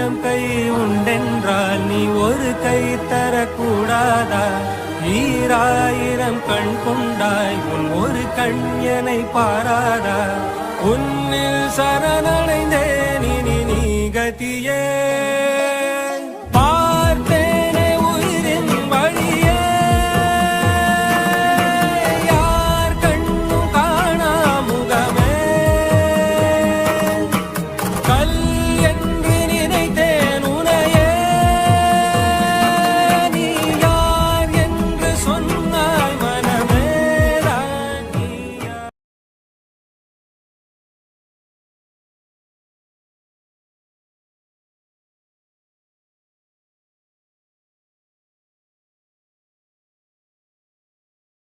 ஆயிரம் கை உண்டென்றால் நீ ஒரு கை தரக்கூடாதா? ஈராயிரம் கண் கொண்டாய் உன் ஒரு கண் என்னை பாராதா? உன்னில் சரணடைந்தே